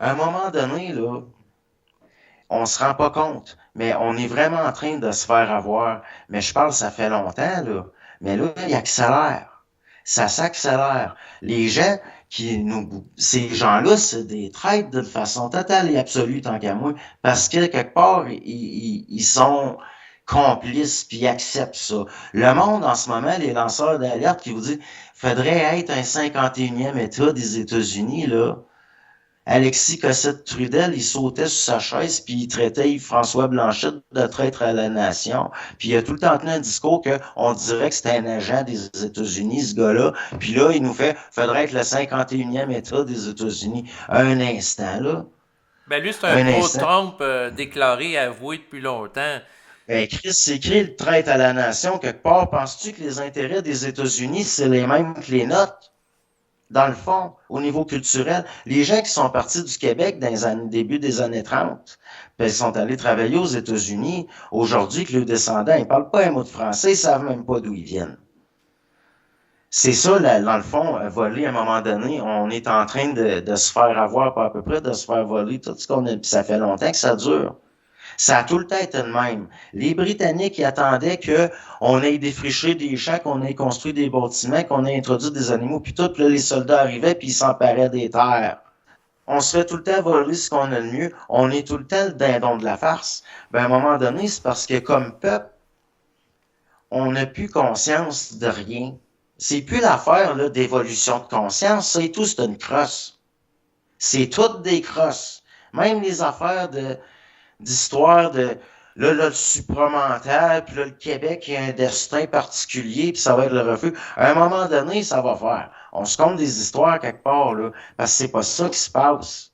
À un moment donné, là, on se rend pas compte, mais on est vraiment en train de se faire avoir. Mais je parle, ça fait longtemps, là. Mais là, il accélère. Ça s'accélère. Les gens ces gens-là, c'est des traîtres de façon totale et absolue, tant qu'à moi, parce que quelque part, ils sont complices puis ils acceptent ça. Le monde, en ce moment, les lanceurs d'alerte qui vous disent, faudrait être un 51e État des États-Unis, là. Alexis Cossette-Trudel, il sautait sur sa chaise, puis il traitait Yves-François Blanchet de traître à la nation. Puis il a tout le temps tenu un discours qu'on dirait que c'était un agent des États-Unis, ce gars-là. Puis là, il nous faudrait être le 51e État des États-Unis. Un instant, là. Ben lui, c'est un Un instant. pro-Trump déclaré, avoué depuis longtemps. Ben, Chris, c'est écrit le traite à la nation quelque part. Penses-tu que les intérêts des États-Unis, c'est les mêmes que les nôtres? Dans le fond, au niveau culturel, les gens qui sont partis du Québec dans les début des années 30, puis ils sont allés travailler aux États-Unis, aujourd'hui, que leurs descendants, ils parlent pas un mot de français, ils savent même pas d'où ils viennent. C'est ça, là, dans le fond, voler à un moment donné, on est en train de se faire avoir, pas à peu près, de se faire voler tout ce qu'on a, puis ça fait longtemps que ça dure. Ça a tout le temps été de même. Les Britanniques, ils attendaient qu'on ait défriché des champs, qu'on ait construit des bâtiments, qu'on ait introduit des animaux, puis tout, puis là, les soldats arrivaient, puis ils s'emparaient des terres. On se fait tout le temps voler ce qu'on a de mieux. On est tout le temps le dindon de la farce. Ben, à un moment donné, c'est parce que comme peuple, on n'a plus conscience de rien. C'est plus l'affaire là, d'évolution de conscience, c'est tout, c'est une crosse. C'est toutes des crosses. Même les affaires d'histoire de là, le supramental, puis là, le Québec il a un destin particulier, puis ça va être le refus. À un moment donné, ça va faire. On se compte des histoires quelque part, là, parce que c'est pas ça qui se passe.